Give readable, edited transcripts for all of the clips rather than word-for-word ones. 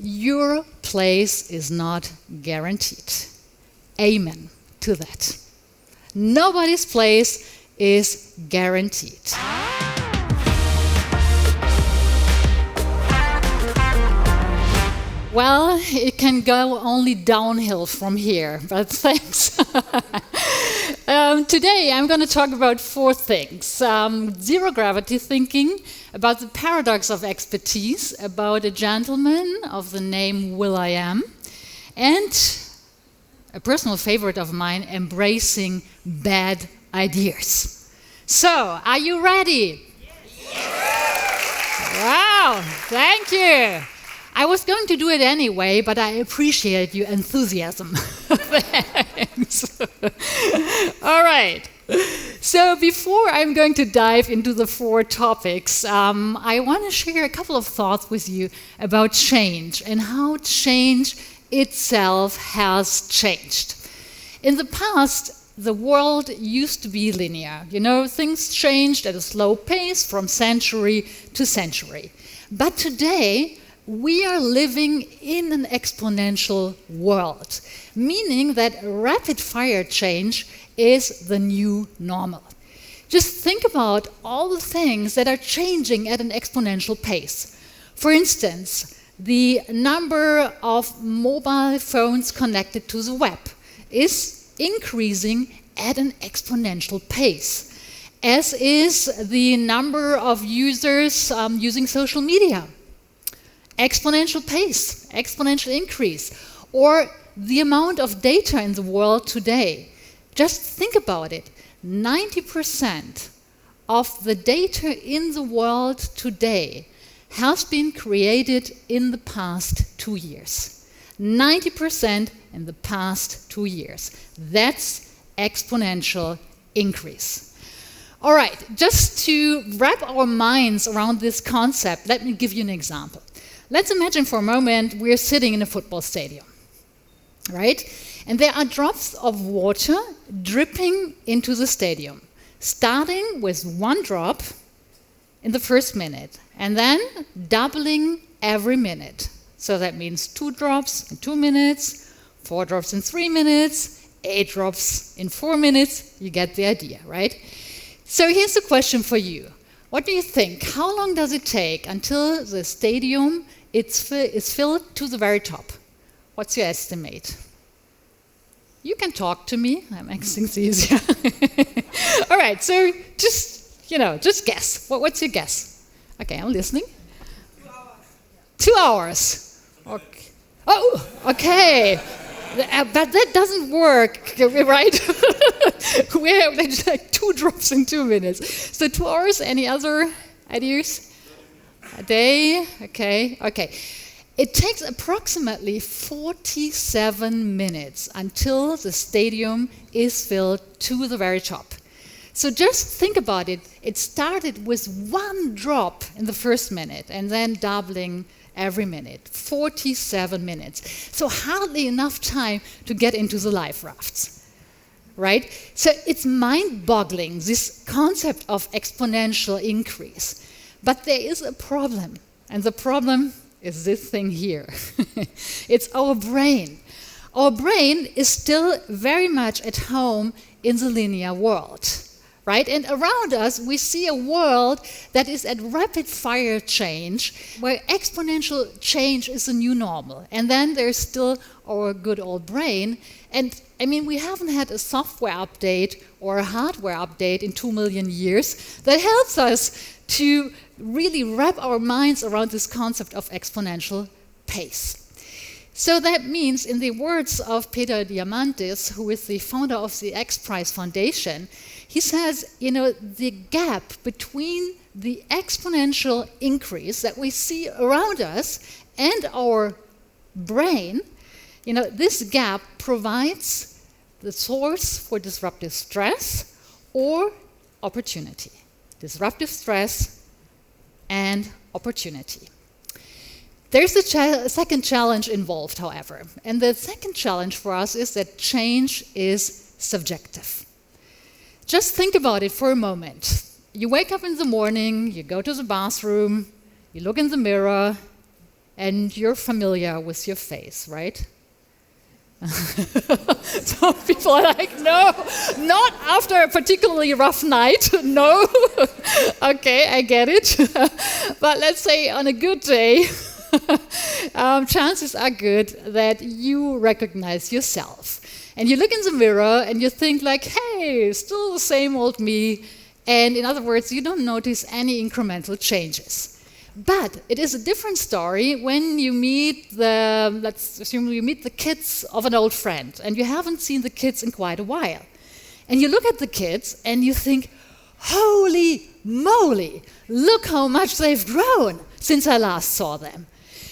your place is not guaranteed. Amen to that. Nobody's place is guaranteed. Well, it can go only downhill from here, but thanks. Today I'm going to talk about 4 things. Zero gravity thinking, about the paradox of expertise, about a gentleman of the name Will.i.am, and a personal favorite of mine, embracing bad ideas. So, are you ready? Yes. Wow, thank you. I was going to do it anyway, but I appreciate your enthusiasm. Thanks. All right. So before I'm going to dive into the 4 topics, I want to share a couple of thoughts with you about change and how change itself has changed. In the past, the world used to be linear. You know, things changed at a slow pace from century to century. But today, we are living in an exponential world, meaning that rapid-fire change is the new normal. Just think about all the things that are changing at an exponential pace. For instance, the number of mobile phones connected to the web is increasing at an exponential pace, as is the number of users using social media. Exponential pace, exponential increase, or the amount of data in the world today. Just think about it. 90% of the data in the world today has been created in the past 2 years. 90% in the past 2 years. That's exponential increase. All right, just to wrap our minds around this concept, let me give you an example. Let's imagine for a moment we're sitting in a football stadium, right? And there are drops of water dripping into the stadium, starting with 1 drop in the first minute, and then doubling every minute. So that means 2 drops in 2 minutes, 4 drops in 3 minutes, 8 drops in 4 minutes. You get the idea, right? So here's a question for you. What do you think? How long does it take until the stadium is filled to the very top? What's your estimate? You can talk to me. That makes things easier. All right, so just guess. What's your guess? Okay, I'm listening. 2 hours. Okay. Oh, okay. But that doesn't work, right? We have like 2 drops in 2 minutes. So 2 hours, any other ideas? A day, okay. It takes approximately 47 minutes until the stadium is filled to the very top. So just think about it. It started with 1 drop in the first minute and then doubling every minute, 47 minutes. So hardly enough time to get into the life rafts, right? So it's mind-boggling, this concept of exponential increase. But there is a problem, and the problem is this thing here. It's our brain. Our brain is still very much at home in the linear world, right? And around us, we see a world that is at rapid-fire change, where exponential change is the new normal. And then there's still our good old brain. And I mean, we haven't had a software update or a hardware update in 2 million years that helps us to really wrap our minds around this concept of exponential pace. So that means, in the words of Peter Diamandis, who is the founder of the X Prize Foundation, he says, the gap between the exponential increase that we see around us and our brain, this gap provides the source for disruptive stress or opportunity. Disruptive stress and opportunity. There's a second challenge involved, however. And the second challenge for us is that change is subjective. Just think about it for a moment. You wake up in the morning, you go to the bathroom, you look in the mirror, and you're familiar with your face, right? Some people are like, no, not after a particularly rough night, no. Okay, I get it. But let's say on a good day, chances are good that you recognize yourself. And you look in the mirror and you think like, hey, still the same old me. And in other words, you don't notice any incremental changes. But it is a different story when you meet let's assume you meet the kids of an old friend and you haven't seen the kids in quite a while. And you look at the kids and you think, holy moly, look how much they've grown since I last saw them.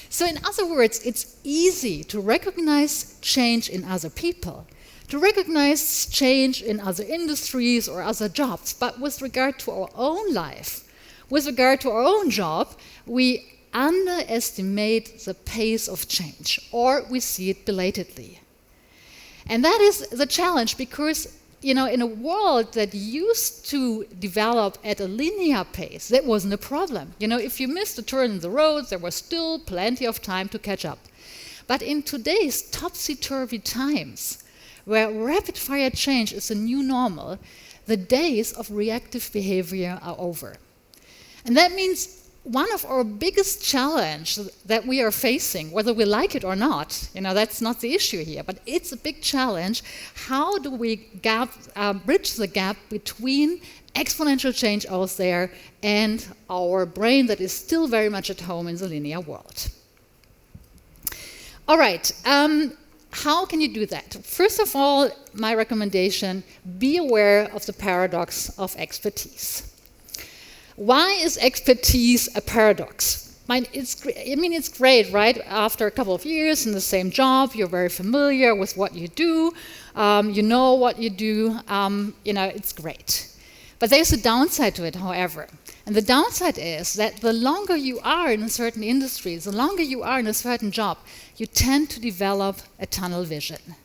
So in other words, it's easy to recognize change in other people, to recognize change in other industries or other jobs. But with regard to our own life, with regard to our own job, we underestimate the pace of change, or we see it belatedly. And that is the challenge because, in a world that used to develop at a linear pace, that wasn't a problem. If you missed a turn in the road, there was still plenty of time to catch up. But in today's topsy-turvy times, where rapid-fire change is the new normal, the days of reactive behavior are over. And that means one of our biggest challenges that we are facing, whether we like it or not, that's not the issue here, but it's a big challenge. How do we bridge the gap between exponential change out there and our brain that is still very much at home in the linear world? All right, how can you do that? First of all, my recommendation, be aware of the paradox of expertise. Why is expertise a paradox? It's great, right? After a couple of years in the same job, you're very familiar with what you do, you know what you do, it's great. But there's a downside to it, however. And the downside is that the longer you are in a certain industry, the longer you are in a certain job, you tend to develop a tunnel vision.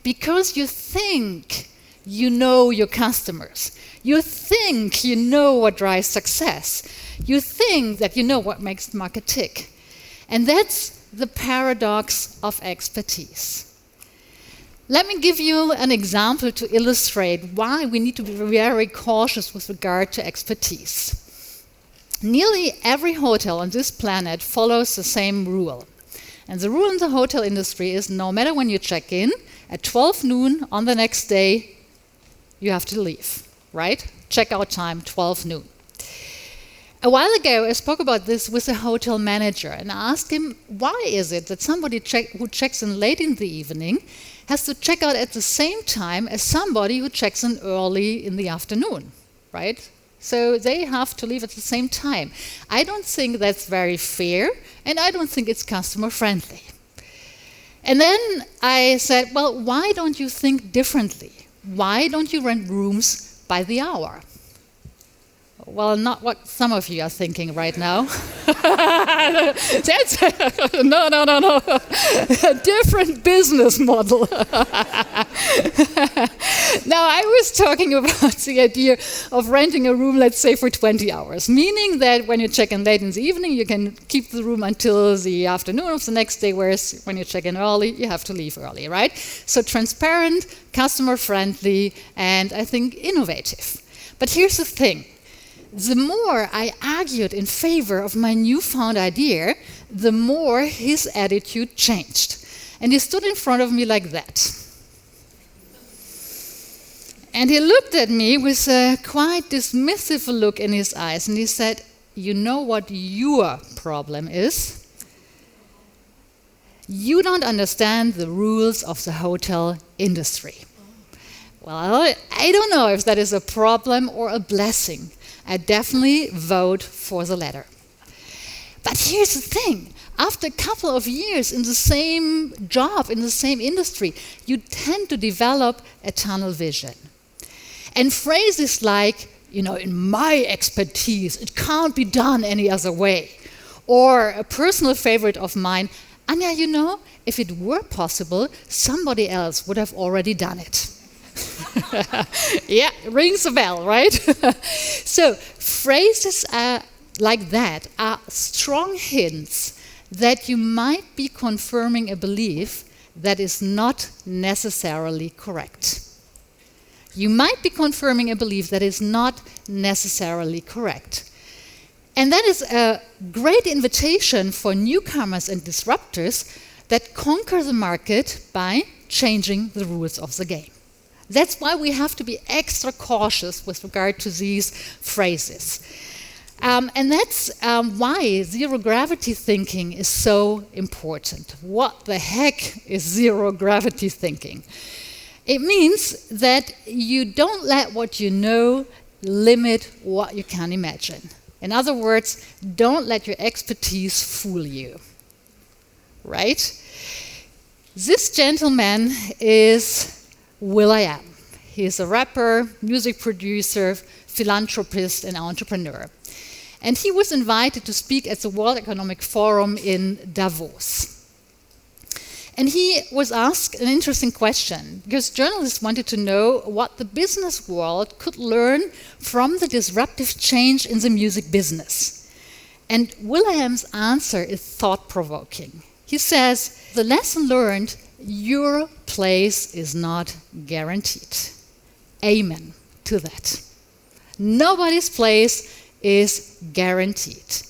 Because you think you know your customers. You think you know what drives success. You think that you know what makes the market tick. And that's the paradox of expertise. Let me give you an example to illustrate why we need to be very cautious with regard to expertise. Nearly every hotel on this planet follows the same rule. And the rule in the hotel industry is no matter when you check in, at 12 noon on the next day, you have to leave, right? Checkout time, 12 noon. A while ago, I spoke about this with a hotel manager and I asked him, why is it that somebody who checks in late in the evening has to check out at the same time as somebody who checks in early in the afternoon, right? So they have to leave at the same time. I don't think that's very fair, and I don't think it's customer friendly. And then I said, well, why don't you think differently? Why don't you rent rooms by the hour? Well, not what some of you are thinking right now. That's no. A different business model. Now, I was talking about the idea of renting a room, let's say, for 20 hours, meaning that when you check in late in the evening, you can keep the room until the afternoon of the next day, whereas when you check in early, you have to leave early, right? So transparent, customer-friendly, and I think innovative. But here's the thing. The more I argued in favor of my newfound idea, the more his attitude changed. And he stood in front of me like that. And he looked at me with a quite dismissive look in his eyes, and he said, you know what your problem is? You don't understand the rules of the hotel industry. Well, I don't know if that is a problem or a blessing. I definitely vote for the latter. But here's the thing. After a couple of years in the same job, in the same industry, you tend to develop a tunnel vision. And phrases like, in my expertise, it can't be done any other way. Or a personal favorite of mine, Anja, if it were possible, somebody else would have already done it. Yeah, rings a bell, right? So phrases like that are strong hints that you might be confirming a belief that is not necessarily correct. You might be confirming a belief that is not necessarily correct. And that is a great invitation for newcomers and disruptors that conquer the market by changing the rules of the game. That's why we have to be extra cautious with regard to these phrases. And that's why zero gravity thinking is so important. What the heck is zero gravity thinking? It means that you don't let what you know limit what you can imagine. In other words, don't let your expertise fool you. Right? This gentleman is will.i.am. He's a rapper, music producer, philanthropist, and entrepreneur. And he was invited to speak at the World Economic Forum in Davos. And he was asked an interesting question, because journalists wanted to know what the business world could learn from the disruptive change in the music business. And will.i.am's answer is thought-provoking. He says, the lesson learned, your place is not guaranteed. Amen to that. Nobody's place is guaranteed.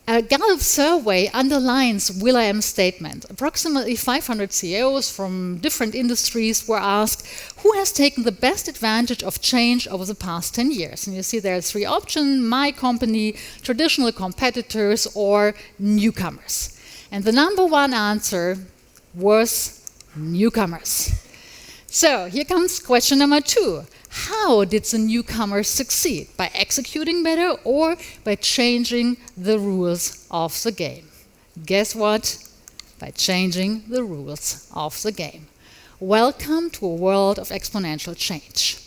A Gallup survey underlines will.i.am's statement. Approximately 500 CEOs from different industries were asked who has taken the best advantage of change over the past 10 years. And you see there are three options: my company, traditional competitors, or newcomers. And the number one answer was newcomers. So here comes question number 2. How did the newcomers succeed? By executing better or by changing the rules of the game? Guess what? By changing the rules of the game. Welcome to a world of exponential change.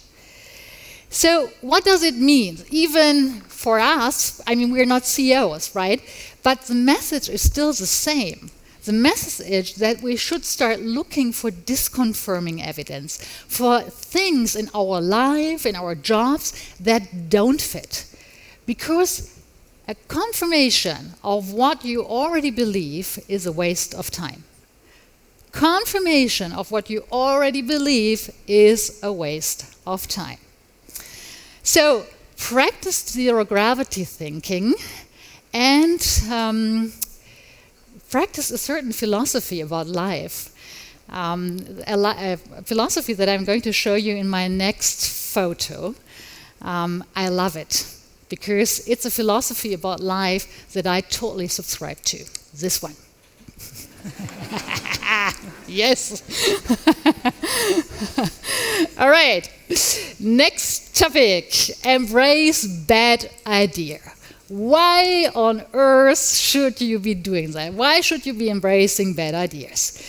So what does it mean? Even for us, I mean, we're not CEOs, right? But the message is still the same. The message that we should start looking for disconfirming evidence, for things in our life, in our jobs that don't fit. Because a confirmation of what you already believe is a waste of time. Confirmation of what you already believe is a waste of time. So practice zero gravity thinking and practice a certain philosophy about life, a philosophy that I'm going to show you in my next photo. I love it because it's a philosophy about life that I totally subscribe to. This one. Yes. All right. Next topic. Embrace bad idea. Why on earth should you be doing that? Why should you be embracing bad ideas?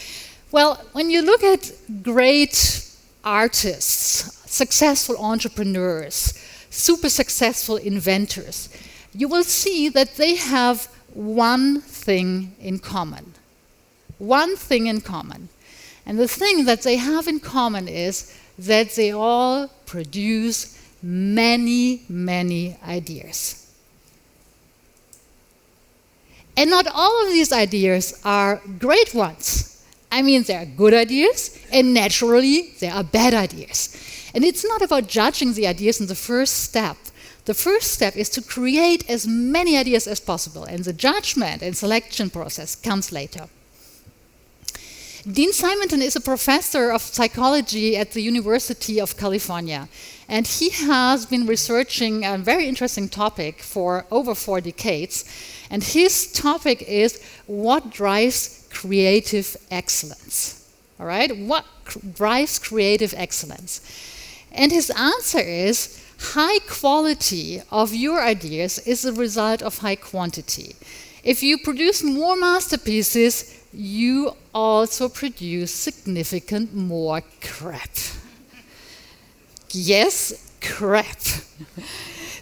Well, when you look at great artists, successful entrepreneurs, super successful inventors, you will see that they have one thing in common. One thing in common. And the thing that they have in common is that they all produce many, many ideas. And not all of these ideas are great ones. I mean, they are good ideas, and naturally, they are bad ideas. And it's not about judging the ideas in the first step. The first step is to create as many ideas as possible, and the judgment and selection process comes later. Dean Simonton is a professor of psychology at the University of California, and he has been researching a very interesting topic for over 4 decades. And his topic is what drives creative excellence. All right? What drives creative excellence? And his answer is high quality of your ideas is the result of high quantity. If you produce more masterpieces, you also produce significant more crap. Yes, crap.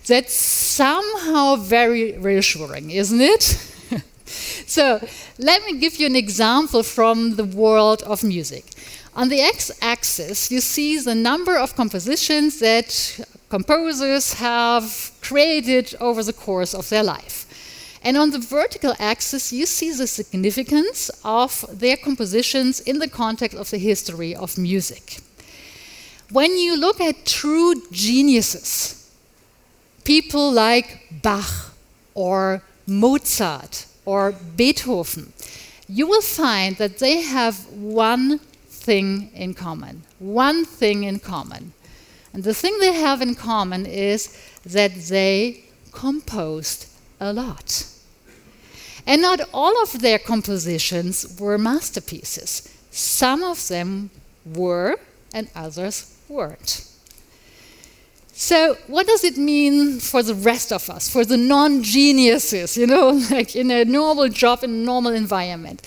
That's somehow very reassuring, isn't it? So let me give you an example from the world of music. On the x-axis, you see the number of compositions that composers have created over the course of their life. And on the vertical axis, you see the significance of their compositions in the context of the history of music. When you look at true geniuses, people like Bach or Mozart or Beethoven, you will find that they have one thing in common. One thing in common. And the thing they have in common is that they composed a lot. And not all of their compositions were masterpieces. Some of them were, and others weren't. So what does it mean for the rest of us, for the non-geniuses, like in a normal job, in a normal environment?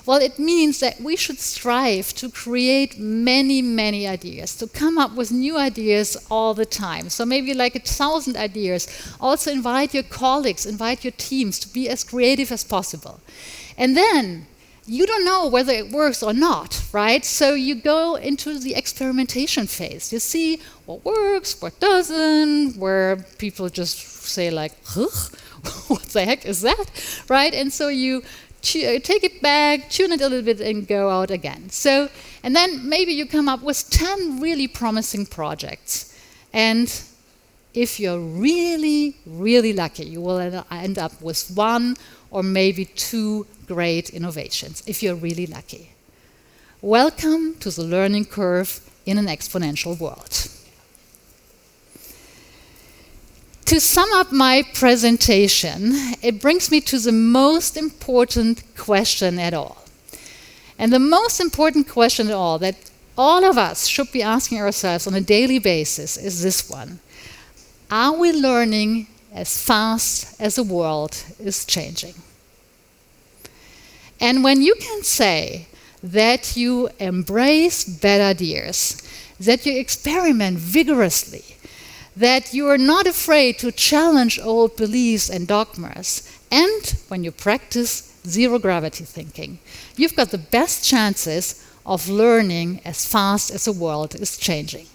Well, it means that we should strive to create many, many ideas, to come up with new ideas all the time. So maybe like 1,000 ideas. Also invite your colleagues, invite your teams to be as creative as possible. And then you don't know whether it works or not, right? So you go into the experimentation phase. You see what works, what doesn't, where people just say like, huh? What the heck is that, right? And so you take it back, tune it a little bit, and go out again. So, and then maybe you come up with 10 really promising projects. And if you're really, really lucky, you will end up with 1 or maybe 2 great innovations, if you're really lucky. Welcome to the learning curve in an exponential world. To sum up my presentation, it brings me to the most important question at all. And the most important question at all that all of us should be asking ourselves on a daily basis is this one. Are we learning as fast as the world is changing? And when you can say that you embrace bad ideas, that you experiment vigorously, that you are not afraid to challenge old beliefs and dogmas, and when you practice zero-gravity thinking, you've got the best chances of learning as fast as the world is changing.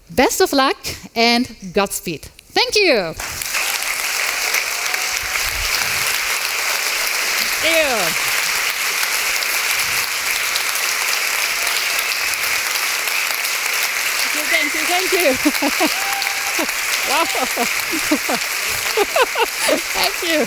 Best of luck and Godspeed. Thank you. Thank you. Thank you. Wow. Thank you.